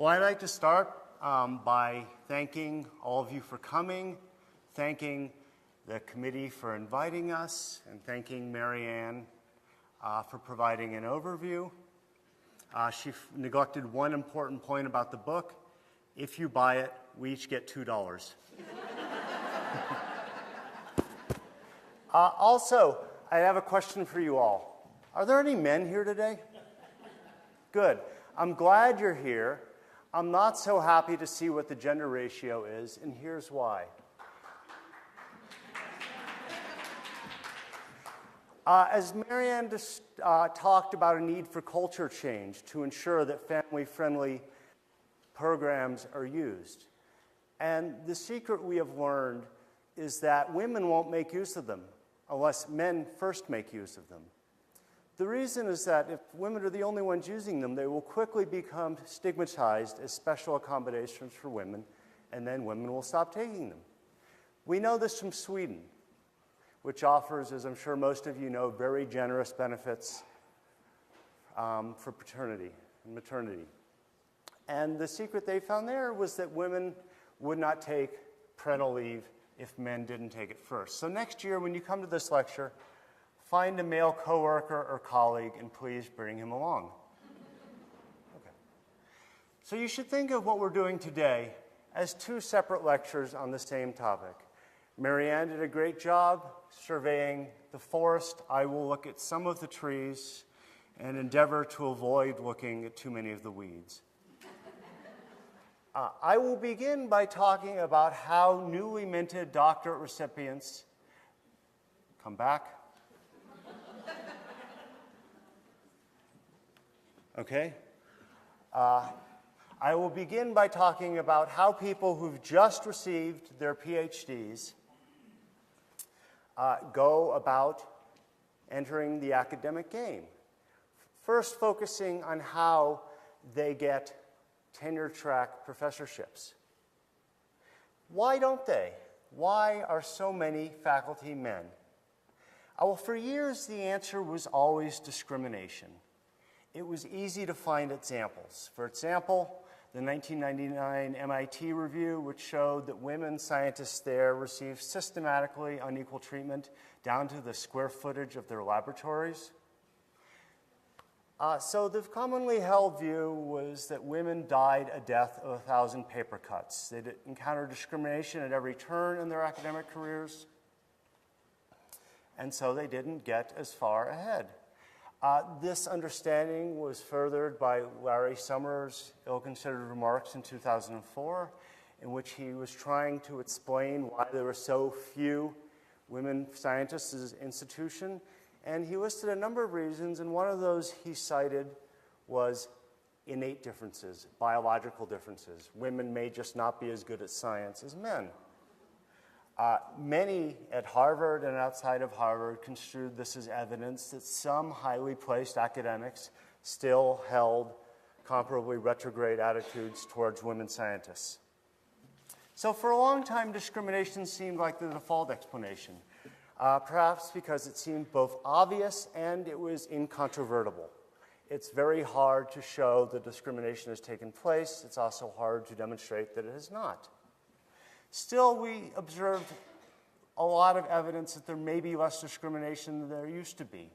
Well, I'd like to start by thanking all of you for coming, thanking the committee for inviting us, and thanking Marianne for providing an overview. She neglected one important point about the book. If you buy it, we each get $2. Also, I have a question for you all. Are there any men here today? Good. I'm glad you're here. I'm not so happy to see what the gender ratio is, and here's why. As Marianne talked about a need for culture change to ensure that family-friendly programs are used. And the secret we have learned is that women won't make use of them unless men first make use of them. The reason is that if women are the only ones using them, they will quickly become stigmatized as special accommodations for women, and then women will stop taking them. We know this from Sweden, which offers, as I'm sure most of you know, very generous benefits for paternity and maternity. And the secret they found there was that women would not take parental leave if men didn't take it first. So next year, when you come to this lecture, find a male coworker or colleague and please bring him along. Okay. So you should think of what we're doing today as two separate lectures on the same topic. Marianne did a great job surveying the forest. I will look at some of the trees and endeavor to avoid looking at too many of the weeds. I will begin by talking about how newly minted doctorate recipients come back. Okay? I will begin by talking about how people who've just received their PhDs go about entering the academic game. First, focusing on how they get tenure-track professorships. Why don't they? Why are so many faculty men? Well, for years, the answer was always discrimination. It was easy to find examples. For example, the 1999 MIT review, which showed that women scientists there received systematically unequal treatment down to the square footage of their laboratories. So the commonly held view was that women died a death of 1,000 paper cuts. They encountered discrimination at every turn in their academic careers, and so they didn't get as far ahead. This understanding was furthered by Larry Summers' ill-considered remarks in 2004, in which he was trying to explain why there were so few women scientists at his institution. And he listed a number of reasons, and one of those he cited was innate differences, biological differences. Women may just not be as good at science as men. Many at Harvard and outside of Harvard construed this as evidence that some highly placed academics still held comparably retrograde attitudes towards women scientists. So for a long time, discrimination seemed like the default explanation, perhaps because it seemed both obvious and it was incontrovertible. It's very hard to show that discrimination has taken place. It's also hard to demonstrate that it has not. Still, we observed a lot of evidence that there may be less discrimination than there used to be.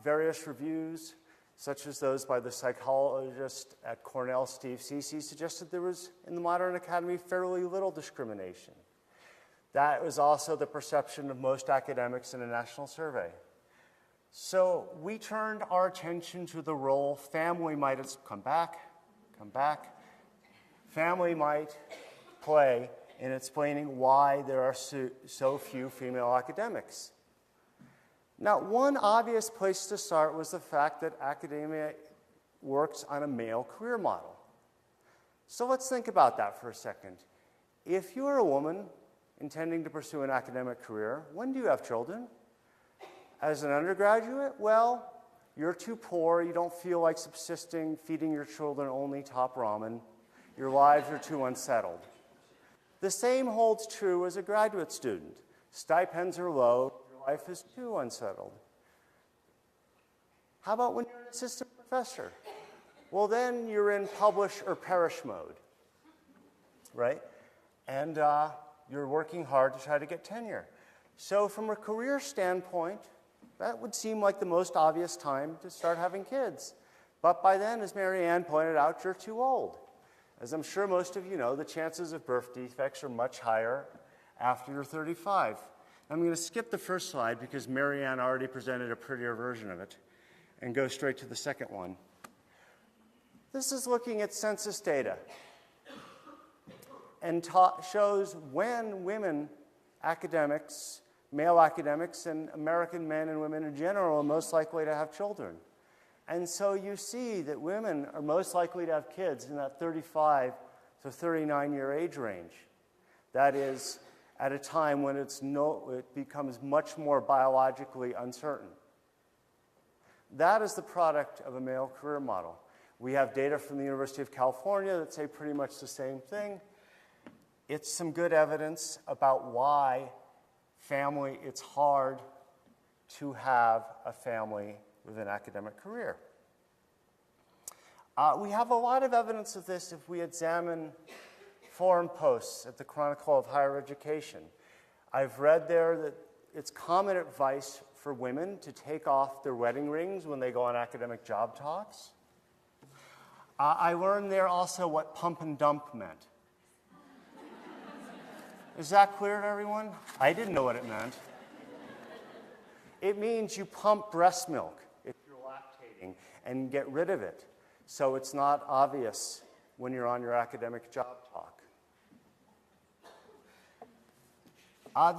Various reviews, such as those by the psychologist at Cornell, Steve Ceci, suggested there was, in the modern academy, fairly little discrimination. That was also the perception of most academics in a national survey. So we turned our attention to the role family might family might play in explaining why there are so few female academics. Now, one obvious place to start was the fact that academia works on a male career model. So let's think about that for a second. If you are a woman intending to pursue an academic career, when do you have children? As an undergraduate, well, you're too poor, you don't feel like subsisting, feeding your children only top ramen, your lives are too unsettled. The same holds true as a graduate student. Stipends are low, your life is too unsettled. How about when you're an assistant professor? well, then you're in publish or perish mode, right? And you're working hard to try to get tenure. So from a career standpoint, that would seem like the most obvious time to start having kids. But by then, as Mary Ann pointed out, you're too old. As I'm sure most of you know, the chances of birth defects are much higher after you're 35. I'm going to skip the first slide because Mary Ann already presented a prettier version of it and go straight to the second one. This is looking at census data and shows when women academics, male academics, and American men and women in general are most likely to have children. And so you see that women are most likely to have kids in that 35 to 39-year age range. That is, at a time when it becomes much more biologically uncertain. That is the product of a male career model. We have data from the University of California that say pretty much the same thing. It's some good evidence about why it's hard to have a family with an academic career. We have a lot of evidence of this if we examine forum posts at the Chronicle of Higher Education. I've read there that it's common advice for women to take off their wedding rings when they go on academic job talks. I learned there also what pump and dump meant. Is that clear to everyone? I didn't know what it meant. It means you pump breast milk if you're lactating and get rid of it, so it's not obvious when you're on your academic job talk.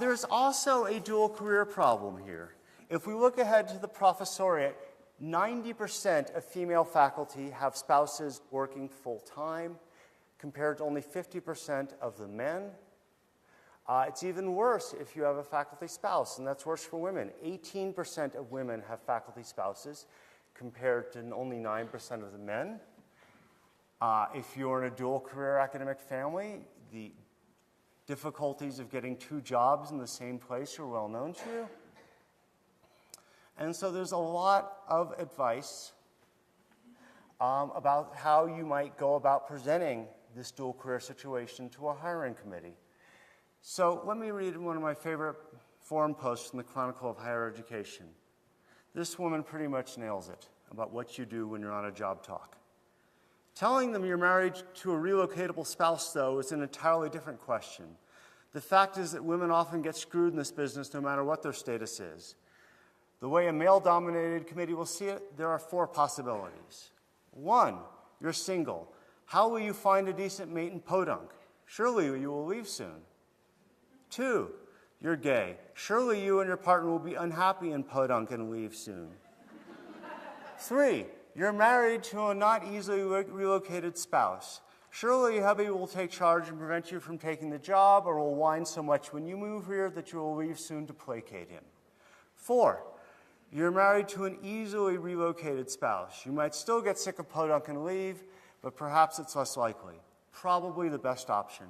There's also a dual career problem here. If we look ahead to the professoriate, 90% of female faculty have spouses working full-time, compared to only 50% of the men. It's even worse if you have a faculty spouse, and that's worse for women. 18% of women have faculty spouses, compared to only 9% of the men. If you're in a dual career academic family, the difficulties of getting two jobs in the same place are well known to you. And so there's a lot of advice about how you might go about presenting this dual career situation to a hiring committee. So let me read one of my favorite forum posts from the Chronicle of Higher Education. This woman pretty much nails it about what you do when you're on a job talk. Telling them you're married to a relocatable spouse, though, is an entirely different question. The fact is that women often get screwed in this business no matter what their status is. The way a male-dominated committee will see it, there are 4 possibilities. 1, you're single. How will you find a decent mate in podunk? Surely you will leave soon. 2, you're gay. Surely you and your partner will be unhappy in podunk and leave soon. 3, you're married to a not easily relocated spouse. Surely your hubby will take charge and prevent you from taking the job, or will whine so much when you move here that you will leave soon to placate him. 4, you're married to an easily relocated spouse. You might still get sick of podunk and leave, but perhaps it's less likely. Probably the best option.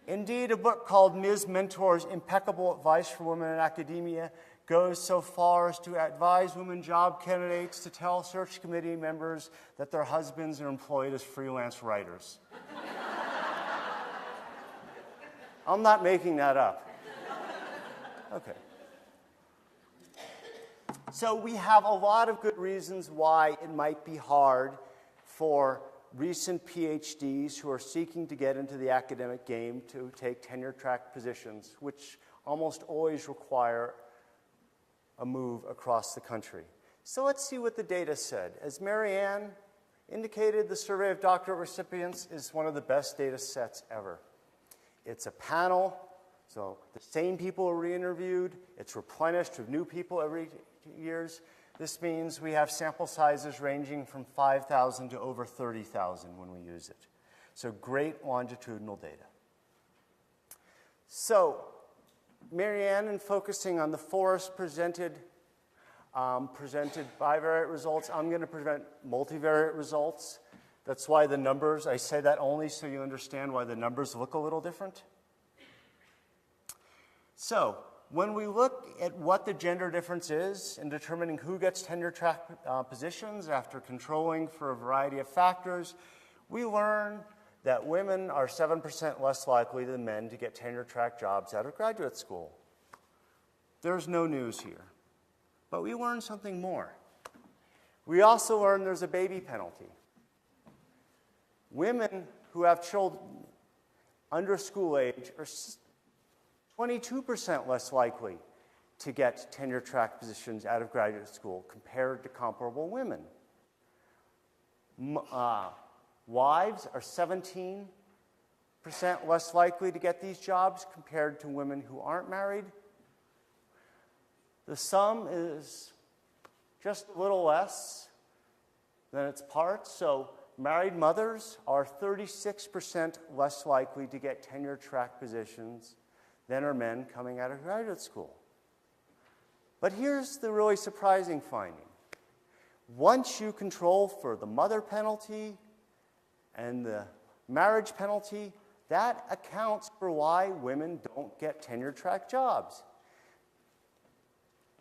Indeed, a book called Ms. Mentor's Impeccable Advice for Women in Academia goes so far as to advise women job candidates to tell search committee members that their husbands are employed as freelance writers. I'm not making that up. Okay. So we have a lot of good reasons why it might be hard for recent PhDs who are seeking to get into the academic game to take tenure-track positions, which almost always require a move across the country. So let's see what the data said. As Mary Ann indicated, the survey of doctorate recipients is one of the best data sets ever. It's a panel, so the same people are re-interviewed. It's replenished with new people every 2 years. This means we have sample sizes ranging from 5,000 to over 30,000 when we use it. So great longitudinal data. So Mary Ann, in focusing on the forest presented bivariate results, I'm going to present multivariate results. That's why the numbers, I say that only so you understand why the numbers look a little different. So when we look at what the gender difference is in determining who gets tenure-track positions after controlling for a variety of factors, we learn that women are 7% less likely than men to get tenure-track jobs out of graduate school. There's no news here. But we learn something more. We also learn there's a baby penalty. Women who have children under school age are 22% less likely to get tenure-track positions out of graduate school compared to comparable women. Wives are 17% less likely to get these jobs compared to women who aren't married. The sum is just a little less than its parts, so married mothers are 36% less likely to get tenure-track positions than are men coming out of graduate school. But here's the really surprising finding. Once you control for the mother penalty and the marriage penalty, that accounts for why women don't get tenure-track jobs.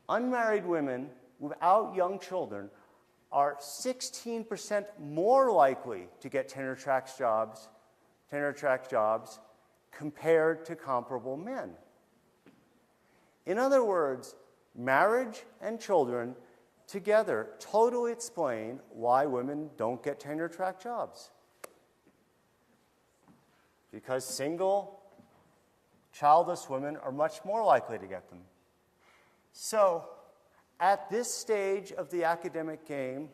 Unmarried women without young children are 16% more likely to get tenure-track jobs compared to comparable men. In other words, marriage and children together totally explain why women don't get tenure-track jobs. Because single, childless women are much more likely to get them. So, at this stage of the academic game,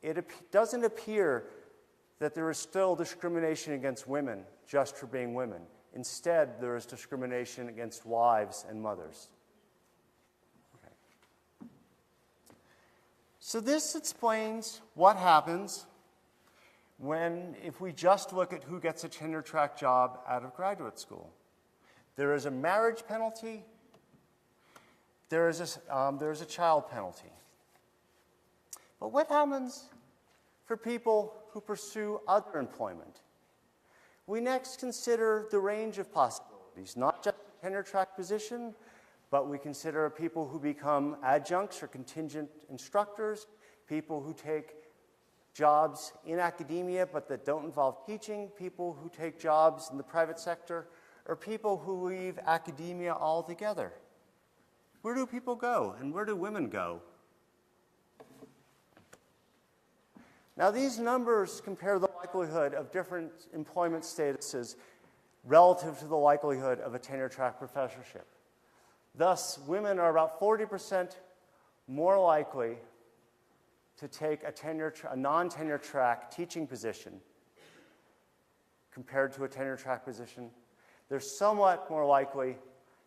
it doesn't appear that there is still discrimination against women just for being women. Instead, there is discrimination against wives and mothers. Okay. So this explains what happens if we just look at who gets a tenure-track job out of graduate school. There is a marriage penalty. There is a child penalty. But what happens for people who pursue other employment? We next consider the range of possibilities, not just a tenure-track position, but we consider people who become adjuncts or contingent instructors, people who take jobs in academia but that don't involve teaching, people who take jobs in the private sector, or people who leave academia altogether. Where do people go, and where do women go? Now, these numbers compare the likelihood of different employment statuses relative to the likelihood of a tenure-track professorship. Thus, women are about 40% more likely to take a non-tenure-track teaching position compared to a tenure-track position. They're somewhat more likely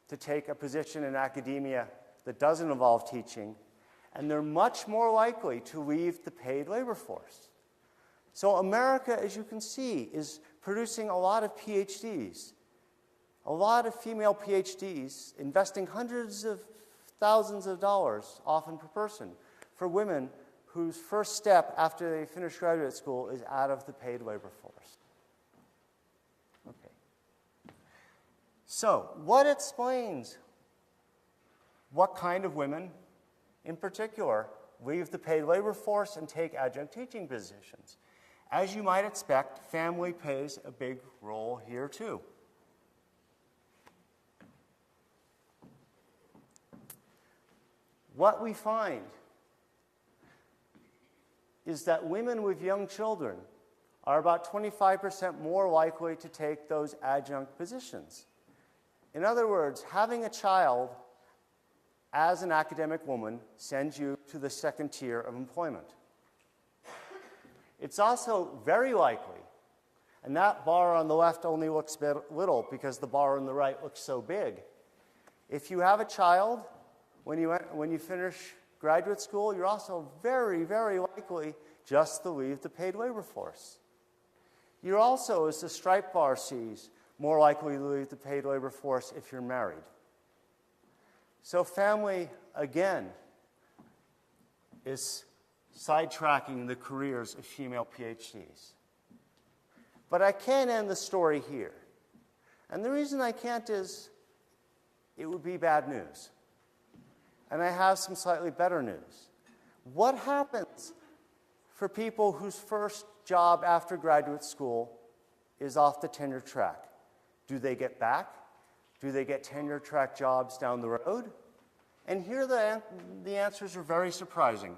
to take a position in academia that doesn't involve teaching, and they're much more likely to leave the paid labor force. So America, as you can see, is producing a lot of PhDs, a lot of female PhDs, investing hundreds of thousands of dollars, often per person, for women whose first step after they finish graduate school is out of the paid labor force. Okay. So, what explains what kind of women, in particular, leave the paid labor force and take adjunct teaching positions? As you might expect, family plays a big role here too. What we find is that women with young children are about 25% more likely to take those adjunct positions. In other words, having a child as an academic woman sends you to the second tier of employment. It's also very likely, and that bar on the left only looks little because the bar on the right looks so big. If you have a child, when you finish graduate school, you're also very, very likely just to leave the paid labor force. You're also, as the striped bar sees, more likely to leave the paid labor force if you're married. So family, again, is sidetracking the careers of female PhDs. But I can't end the story here. And the reason I can't is it would be bad news. And I have some slightly better news. What happens for people whose first job after graduate school is off the tenure track? Do they get back? Do they get tenure track jobs down the road? And here the answers are very surprising.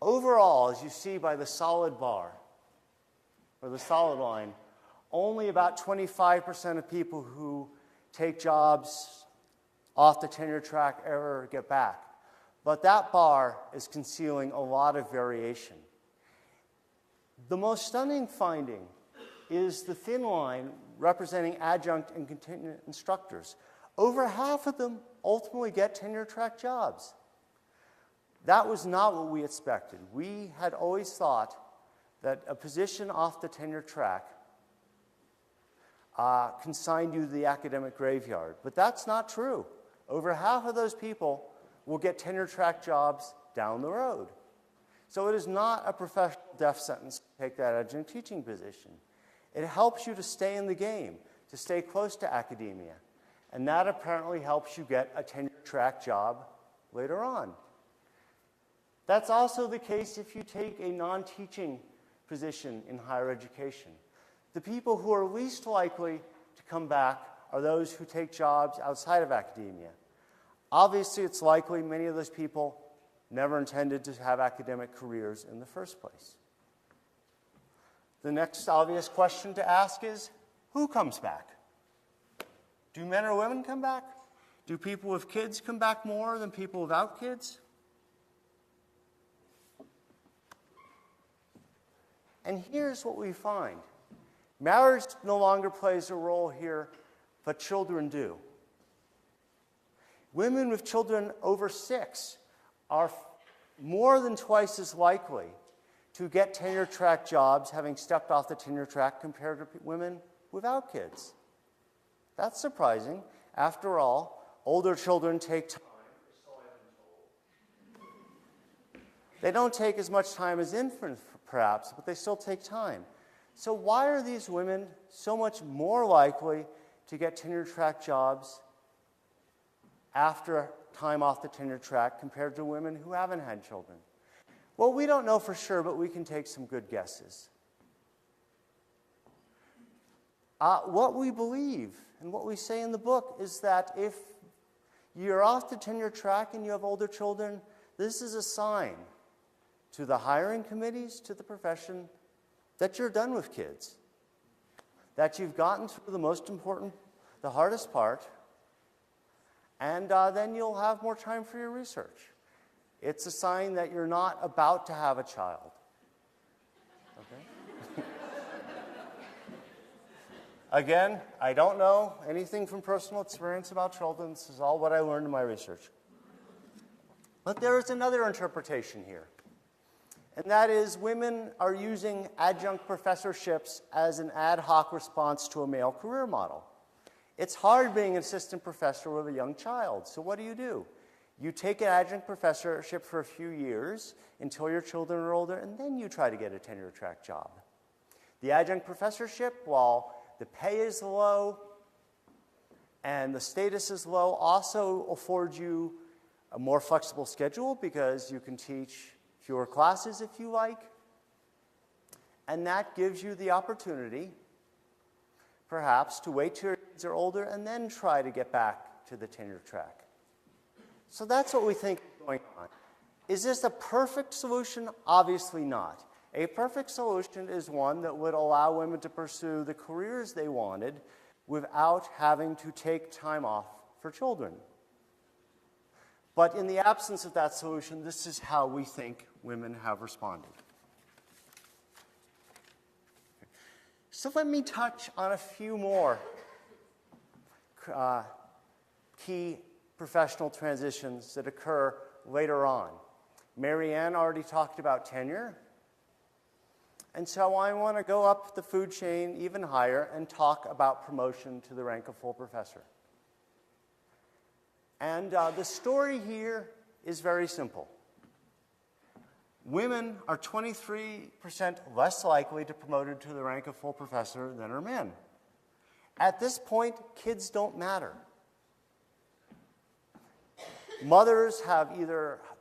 Overall, as you see by the solid bar, or the solid line, only about 25% of people who take jobs off the tenure track ever get back. But that bar is concealing a lot of variation. The most stunning finding is the thin line representing adjunct and contingent instructors. Over half of them ultimately get tenure track jobs. That was not what we expected. We had always thought that a position off the tenure track consigned you to the academic graveyard. But that's not true. Over half of those people will get tenure track jobs down the road. So it is not a professional death sentence to take that adjunct teaching position. It helps you to stay in the game, to stay close to academia. And that apparently helps you get a tenure track job later on. That's also the case if you take a non-teaching position in higher education. The people who are least likely to come back are those who take jobs outside of academia. Obviously, it's likely many of those people never intended to have academic careers in the first place. The next obvious question to ask is, who comes back? Do men or women come back? Do people with kids come back more than people without kids? And here's what we find. Marriage no longer plays a role here, but children do. Women with children over 6 are more than twice as likely to get tenure track jobs having stepped off the tenure track compared to women without kids. That's surprising. After all, older children take time. They don't take as much time as infants, perhaps, but they still take time. So why are these women so much more likely to get tenure track jobs after time off the tenure track compared to women who haven't had children? Well, we don't know for sure, but we can take some good guesses. What we believe and what we say in the book is that if you're off the tenure track and you have older children, this is a sign to the hiring committees, to the profession, that you're done with kids, that you've gotten through the most important, the hardest part, and then you'll have more time for your research. It's a sign that you're not about to have a child. Okay? Again, I don't know anything from personal experience about children. This is all what I learned in my research. But there is another interpretation here. And that is, women are using adjunct professorships as an ad hoc response to a male career model. It's hard being an assistant professor with a young child. So what do? You take an adjunct professorship for a few years until your children are older, and then you try to get a tenure track job. The adjunct professorship, while the pay is low and the status is low, also affords you a more flexible schedule because you can teach fewer classes if you like. And that gives you the opportunity, perhaps, to wait till your kids are older and then try to get back to the tenure track. So that's what we think is going on. Is this a perfect solution? Obviously not. A perfect solution is one that would allow women to pursue the careers they wanted without having to take time off for children. But in the absence of that solution, this is how we think women have responded. So let me touch on a few more key professional transitions that occur later on. Marianne already talked about tenure. And so I want to go up the food chain even higher and talk about promotion to the rank of full professor. And the story here is very simple. Women are 23% less likely to be promoted to the rank of full professor than are men. At this point, kids don't matter. Mothers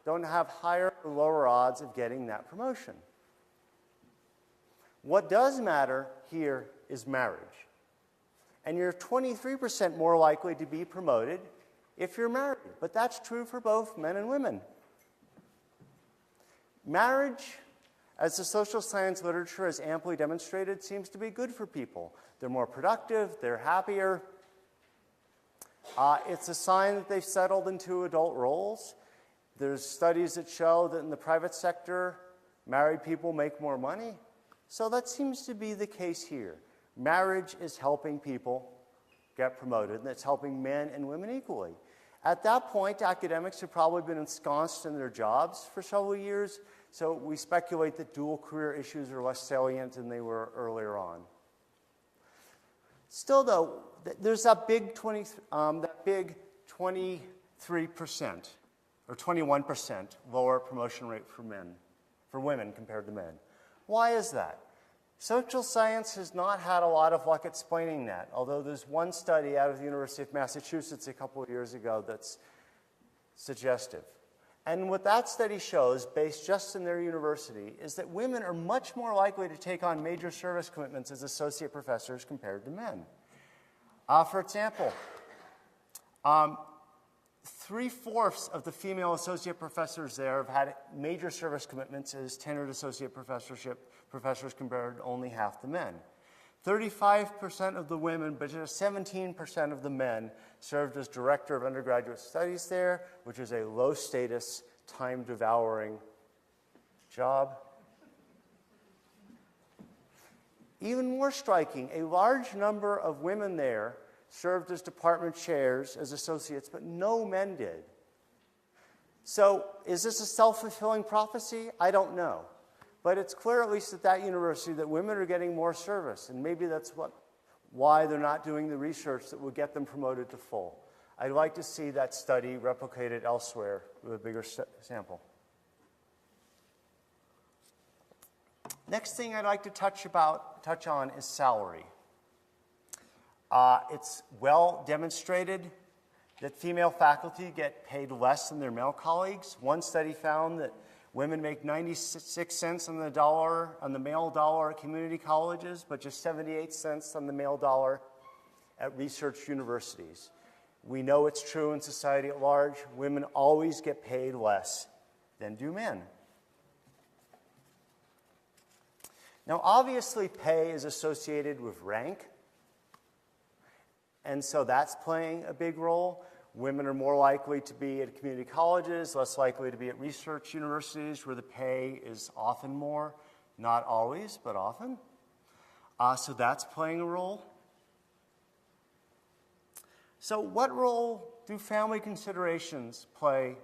don't have higher or lower odds of getting that promotion. What does matter here is marriage. And you're 23% more likely to be promoted if you're married. But that's true for both men and women. Marriage, as the social science literature has amply demonstrated, seems to be good for people. They're more productive, they're happier. It's a sign that they've settled into adult roles. There's studies that show that in the private sector, married people make more money. So that seems to be the case here. Marriage is helping people get promoted, and it's helping men and women equally. At that point, academics have probably been ensconced in their jobs for several years, so we speculate that dual career issues are less salient than they were earlier on. Still, though, there's that big 23% or 21% lower promotion rate for women compared to men. Why is that? Social science has not had a lot of luck explaining that, although there's one study out of the University of Massachusetts a couple of years ago that's suggestive. And what that study shows, based just in their university, is that women are much more likely to take on major service commitments as associate professors compared to men. For example, 3/4 of the female associate professors there have had major service commitments as tenured associate professors compared to only half the men. 35% of the women, but just 17% of the men served as director of undergraduate studies there, which is a low-status, time-devouring job. Even more striking, a large number of women there served as department chairs as associates, but no men did. So is this a self-fulfilling prophecy? I don't know. But it's clear, at least at that university, that women are getting more service, and maybe that's why they're not doing the research that will get them promoted to full. I'd like to see that study replicated elsewhere with a bigger sample. Next thing I'd like to touch on is salary. It's well demonstrated that female faculty get paid less than their male colleagues. One study found that women make 96 cents on the male dollar at community colleges, but just 78 cents on the male dollar at research universities. We know it's true in society at large. Women always get paid less than do men. Now, obviously, pay is associated with rank, and so that's playing a big role. Women are more likely to be at community colleges, less likely to be at research universities where the pay is often more, not always, but often. So that's playing a role. So what role do family considerations play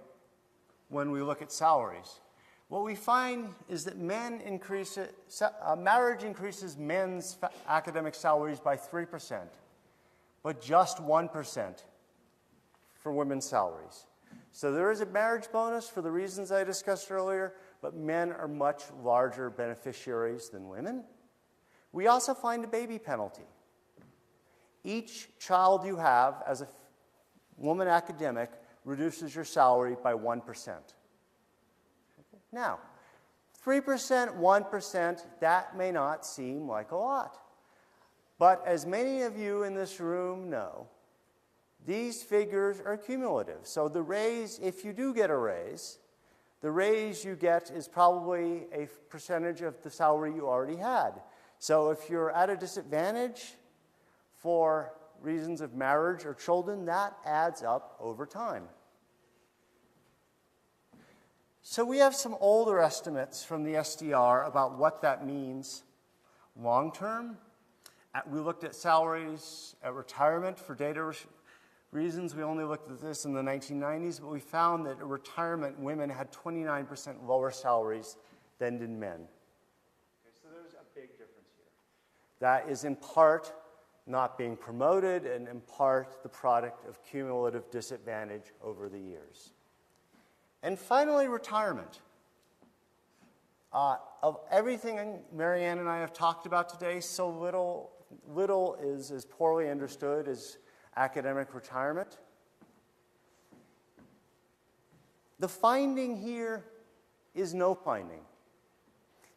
when we look at salaries? What we find is that marriage increases men's academic salaries by 3%, but just 1% for women's salaries. So there is a marriage bonus for the reasons I discussed earlier, but men are much larger beneficiaries than women. We also find a baby penalty. Each child you have as a woman academic reduces your salary by 1%. Now, 3%, 1%, that may not seem like a lot. But as many of you in this room know, these figures are cumulative. So the raise, if you do get a raise, the raise you get is probably a percentage of the salary you already had. So if you're at a disadvantage for reasons of marriage or children, that adds up over time. So we have some older estimates from the SDR about what that means long term. We looked at salaries at retirement for data reasons. We only looked at this in the 1990s, but we found that at retirement, women had 29% lower salaries than did men. Okay, so there's a big difference here. That is in part not being promoted and in part the product of cumulative disadvantage over the years. And finally, retirement. Of everything Marianne and I have talked about today, so little little is as poorly understood as academic retirement. The finding here is no finding.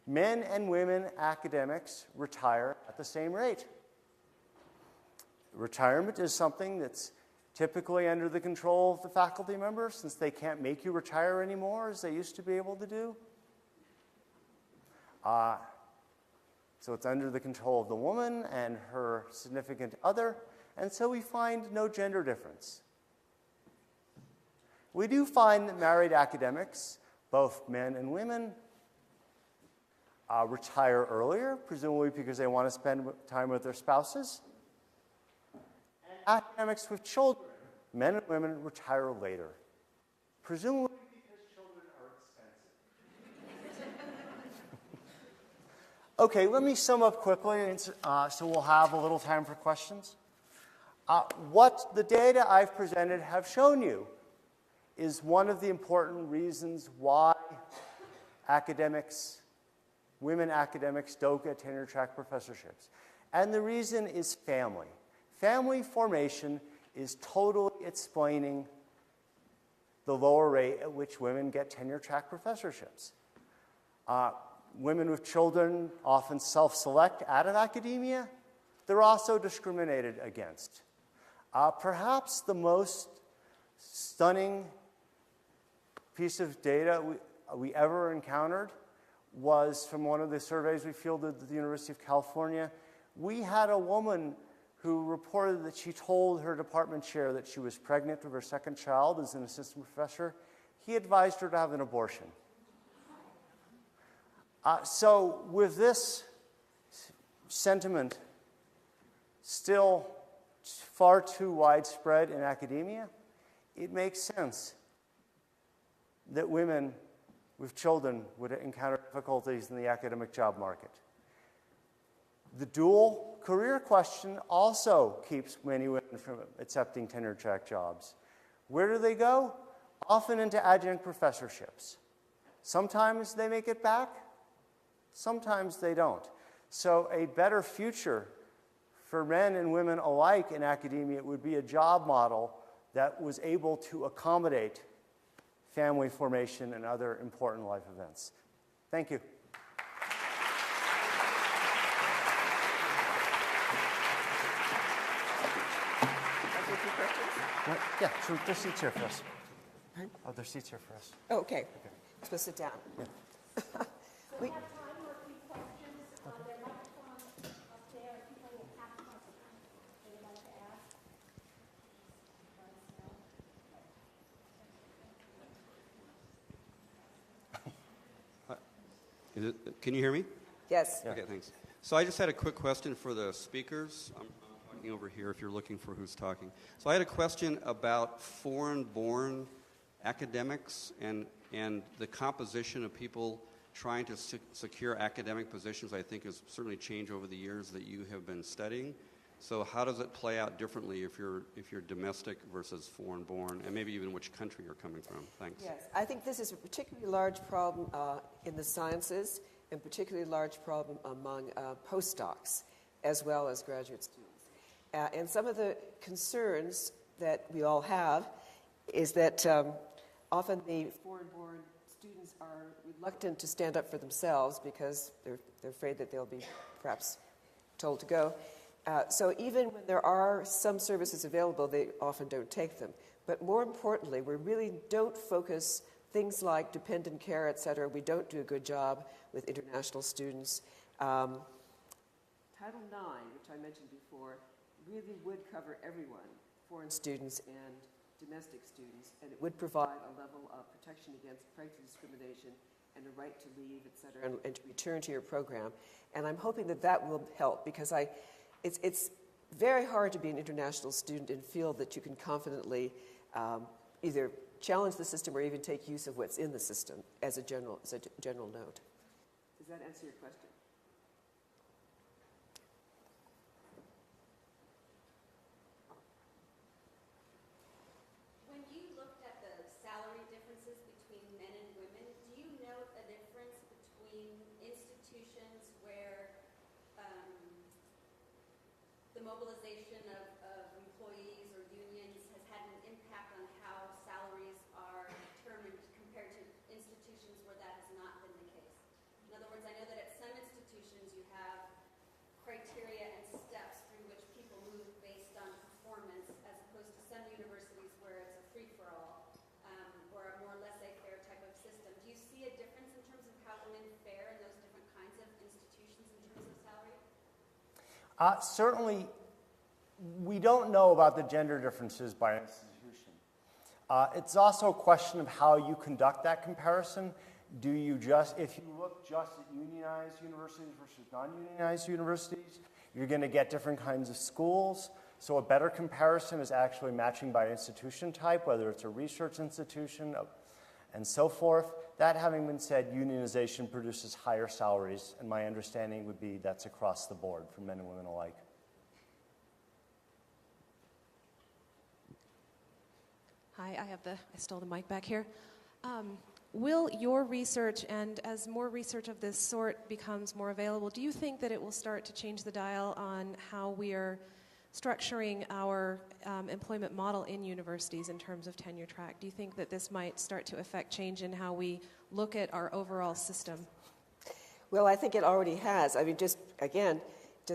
Men and women academics retire at the same rate. Retirement is something that's typically under the control of the faculty member, since they can't make you retire anymore as they used to be able to do. So it's under the control of the woman and her significant other, and so we find no gender difference. We do find that married academics, both men and women, retire earlier, presumably because they want to spend time with their spouses. And academics with children, men and women, retire later, presumably because children are expensive. Okay, let me sum up quickly, so we'll have a little time for questions. What the data I've presented have shown you is one of the important reasons why women academics don't get tenure-track professorships. And the reason is family. Family formation is totally explaining the lower rate at which women get tenure-track professorships. Women with children often self-select out of academia. They're also discriminated against. Perhaps the most stunning piece of data we ever encountered was from one of the surveys we fielded at the University of California. We had a woman who reported that she told her department chair that she was pregnant with her second child as an assistant professor. He advised her to have an abortion. So with this sentiment still far too widespread in academia, it makes sense that women with children would encounter difficulties in the academic job market. The dual career question also keeps many women from accepting tenure-track jobs. Where do they go? Often into adjunct professorships. Sometimes they make it back, sometimes they don't. So a better future for men and women alike in academia would be a job model that was able to accommodate family formation and other important life events. Thank you. Yeah, sure. There's seats here for us. Oh, there's seats here for us. Oh, okay. So sit down. Yeah. We have time for a few questions. There are microphones up there. People will have questions they would like to ask. Can you hear me? Yes. Yeah. Okay, thanks. So I just had a quick question for the speakers. I'm talking over here if you're looking for who's talking. So I had a question about foreign-born academics and the composition of people trying to secure academic positions. I think has certainly changed over the years that you have been studying. So how does it play out differently if you're domestic versus foreign-born, and maybe even which country you're coming from? Thanks. Yes. I think this is a particularly large problem in the sciences, and particularly large problem among postdocs as well as graduate students. And some of the concerns that we all have is that often the foreign-born students are reluctant to stand up for themselves because they're afraid that they'll be perhaps told to go. So even when there are some services available, they often don't take them. But more importantly, we really don't focus things like dependent care, et cetera. We don't do a good job with international students. Title IX, which I mentioned before, really would cover everyone, foreign students and domestic students, and it would provide a level of protection against pregnancy discrimination and a right to leave, et cetera, and to return to your program. And I'm hoping that that will help, because it's very hard to be an international student and feel that you can confidently either challenge the system or even take use of what's in the system as a general note. Does that answer your question? When you looked at the salary differences between men and women, do you note a difference between institutions where mobilization of employees or unions has had an impact on how salaries are determined compared to institutions where that has not been the case. In other words, I know that at some institutions you have criteria and steps through which people move based on performance, as opposed to some universities where it's a free-for-all or a more laissez-faire type of system. Do you see a difference in terms of how women fare in those different kinds of institutions in terms of salary? Certainly, we don't know about the gender differences by institution. It's also a question of how you conduct that comparison. Do you just, if you look just at unionized universities versus non-unionized universities, you're going to get different kinds of schools. So a better comparison is actually matching by institution type, whether it's a research institution and so forth. That having been said, unionization produces higher salaries, and my understanding would be that's across the board for men and women alike. Hi, I stole the mic back here. Will your research, and as more research of this sort becomes more available, do you think that it will start to change the dial on how we are structuring our employment model in universities in terms of tenure track? Do you think that this might start to affect change in how we look at our overall system? Well, I think it already has. I mean, just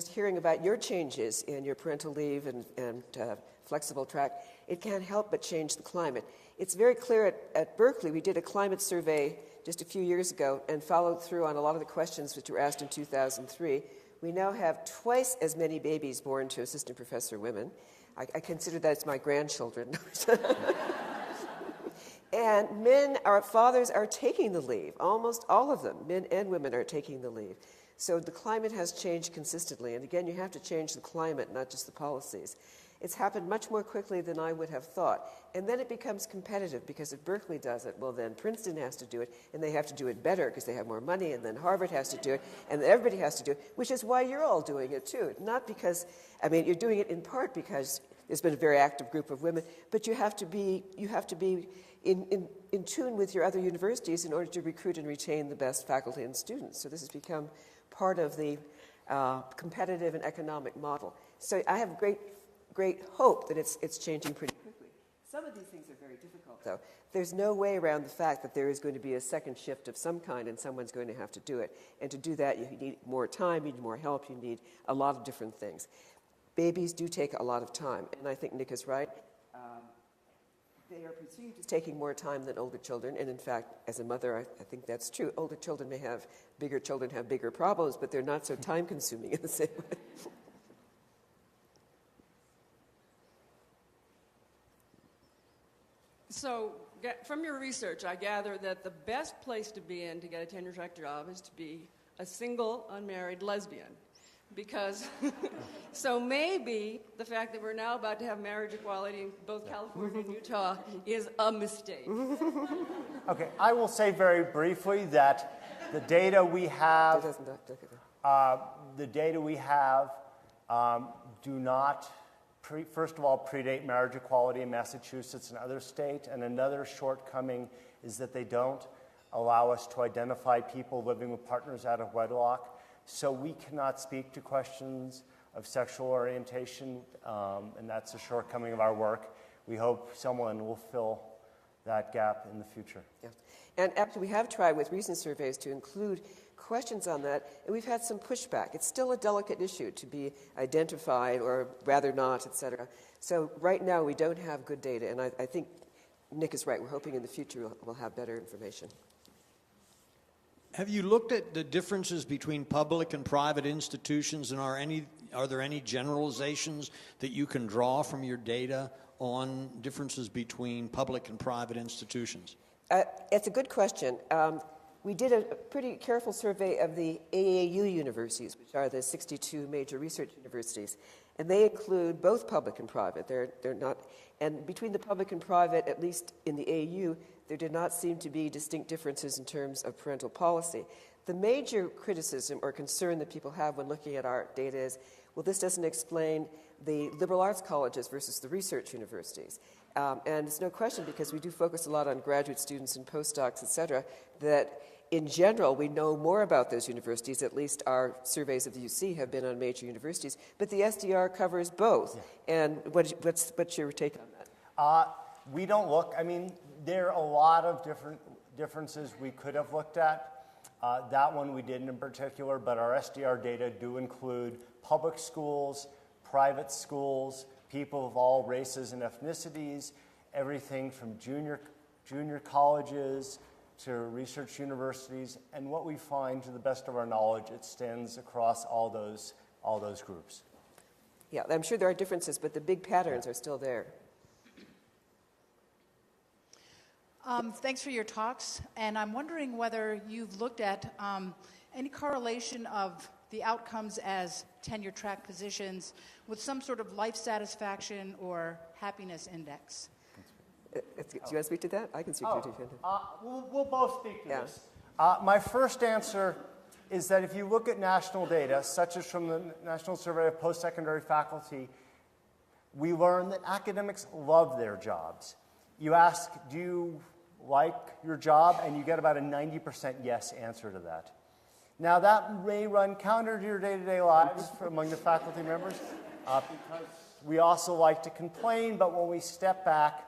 hearing about your changes in your parental leave and flexible track, it can't help but change the climate. It's very clear at Berkeley. We did a climate survey just a few years ago and followed through on a lot of the questions which were asked in 2003. We now have twice as many babies born to assistant professor women. I consider that as my grandchildren. And our fathers are taking the leave. Almost all of them, men and women, are taking the leave. So the climate has changed consistently. And again, you have to change the climate, not just the policies. It's happened much more quickly than I would have thought. And then it becomes competitive, because if Berkeley does it, well, then Princeton has to do it, and they have to do it better because they have more money, and then Harvard has to do it, and then everybody has to do it, which is why you're all doing it too. Not because, I mean, you're doing it in part because there's been a very active group of women, but you have to be in tune with your other universities in order to recruit and retain the best faculty and students. So this has become part of the competitive and economic model. So I have great hope that it's changing pretty quickly. Some of these things are very difficult, though. There's no way around the fact that there is going to be a second shift of some kind, and someone's going to have to do it. And to do that, you need more time, you need more help, you need a lot of different things. Babies do take a lot of time, and I think Nick is right. They are perceived as taking more time than older children, and in fact, as a mother, I think that's true. Older children have bigger problems, but they're not so time-consuming in the same way. So, from your research, I gather that the best place to be in to get a tenure-track job is to be a single, unmarried lesbian. Because, so maybe the fact that we're now about to have marriage equality in both California and Utah is a mistake. Okay, I will say very briefly that the data we have, do not, first of all, predate marriage equality in Massachusetts and other states, and another shortcoming is that they don't allow us to identify people living with partners out of wedlock. So we cannot speak to questions of sexual orientation, and that's a shortcoming of our work. We hope someone will fill that gap in the future. Yeah. And actually, we have tried with recent surveys to include questions on that, and we've had some pushback. It's still a delicate issue to be identified, or rather not, et cetera. So right now, we don't have good data, and I think Nick is right. We're hoping in the future we'll have better information. Have you looked at the differences between public and private institutions, and are there any generalizations that you can draw from your data on differences between public and private institutions? It's a good question. We did a pretty careful survey of the AAU universities, which are the 62 major research universities, and they include both public and private. They're not, and between the public and private, at least in the AAU, there did not seem to be distinct differences in terms of parental policy. The major criticism or concern that people have when looking at our data is, well, this doesn't explain the liberal arts colleges versus the research universities. And it's no question, because we do focus a lot on graduate students and postdocs, et cetera, that in general, we know more about those universities. At least our surveys of the UC have been on major universities. But the SDR covers both. Yeah. And what's your take on that? We don't look. I mean, there are a lot of differences we could have looked at. That one we didn't in particular, but our SDR data do include public schools, private schools, people of all races and ethnicities, everything from junior colleges to research universities, and what we find, to the best of our knowledge, it stands across all those groups. Yeah, I'm sure there are differences, but the big patterns are still there. Thanks for your talks, and I'm wondering whether you've looked at any correlation of the outcomes as tenure-track positions with some sort of life satisfaction or happiness index. Do you want to speak to that? I can speak to it. We'll both speak to this. My first answer is that if you look at national data, such as from the National Survey of Post-Secondary Faculty, we learn that academics love their jobs. You ask, do you like your job? And you get about a 90% yes answer to that. Now, that may run counter to your day-to-day lives among the faculty members, because we also like to complain, but when we step back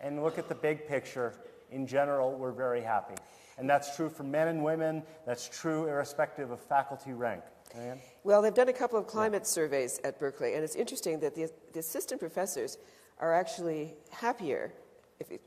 and look at the big picture, in general, we're very happy. And that's true for men and women. That's true irrespective of faculty rank. Ann? Well, they've done a couple of climate surveys at Berkeley, and it's interesting that the assistant professors are actually happier, if you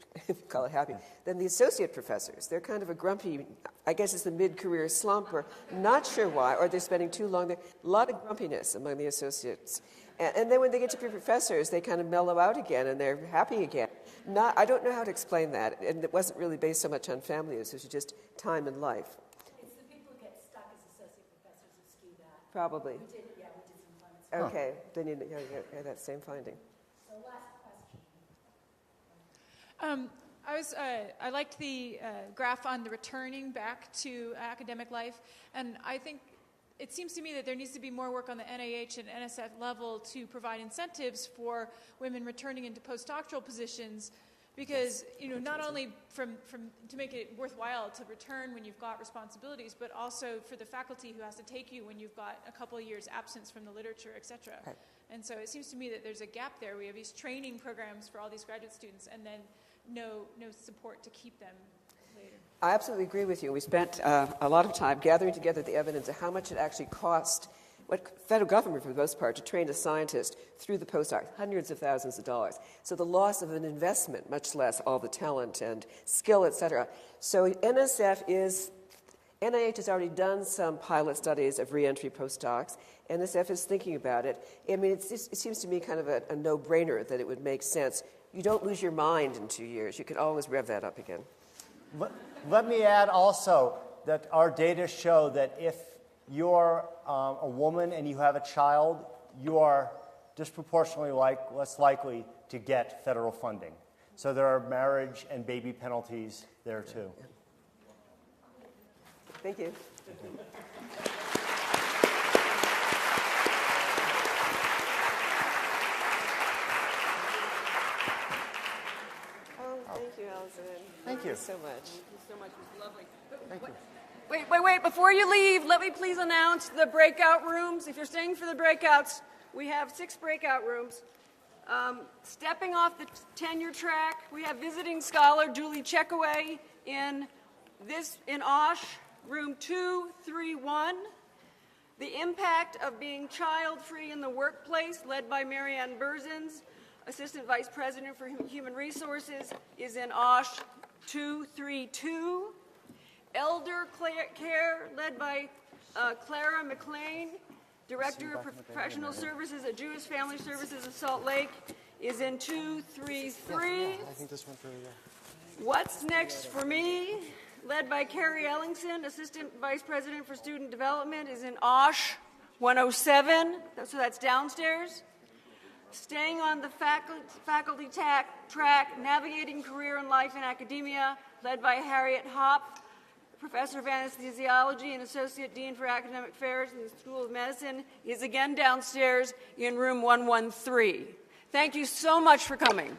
call it happy, than the associate professors. They're kind of a grumpy, I guess it's the mid-career slump, or not sure why, or they're spending too long there. A lot of grumpiness among the associates. And then when they get to be professors, they kind of mellow out again, and they're happy again. I don't know how to explain that, and it wasn't really based so much on family as it was just time and life. It's the people who get stuck as associate professors who skew that. Probably. We did some climate. Okay, then you have that same finding. So last question. I liked the graph on the returning back to academic life, and I think it seems to me that there needs to be more work on the NIH and NSF level to provide incentives for women returning into postdoctoral positions, because not only to make it worthwhile to return when you've got responsibilities, but also for the faculty who has to take you when you've got a couple of years absence from the literature, et cetera. Right. And so it seems to me that there's a gap there. We have these training programs for all these graduate students, and then no support to keep them later. I absolutely agree with you. We spent a lot of time gathering together the evidence of how much it actually cost what federal government, for the most part, to train a scientist through the postdoc, hundreds of thousands of dollars. So the loss of an investment, much less all the talent and skill, et cetera. So NIH has already done some pilot studies of reentry postdocs. NSF is thinking about it. I mean, it seems to me kind of a no-brainer that it would make sense. You don't lose your mind in 2 years. You can always rev that up again. Let me add also that our data show that if you're a woman and you have a child, you are disproportionately less likely to get federal funding. So there are marriage and baby penalties there too. Thank you. Thank you, Alison. Thank you. So much. Thank you so much. It was lovely. Thank you. Wait. Before you leave, let me please announce the breakout rooms. If you're staying for the breakouts, we have 6 breakout rooms. Stepping off the tenure track, we have visiting scholar Julie Checkaway in Osh, room 231. The impact of being child-free in the workplace, led by Marianne Berzins, Assistant Vice President for Human Resources, is in Osh 232. Elder Care, led by Clara McLean, Director of Professional Services at Jewish Family Services of Salt Lake, is in 233. I think this one's really good. What's Next for Me, led by Carrie Ellingson, Assistant Vice President for Student Development, is in Osh 107, so that's downstairs. Staying on the faculty track, Navigating Career and Life in Academia, led by Harriet Hopp, Professor of Anesthesiology and Associate Dean for Academic Affairs in the School of Medicine, is again downstairs in room 113. Thank you so much for coming.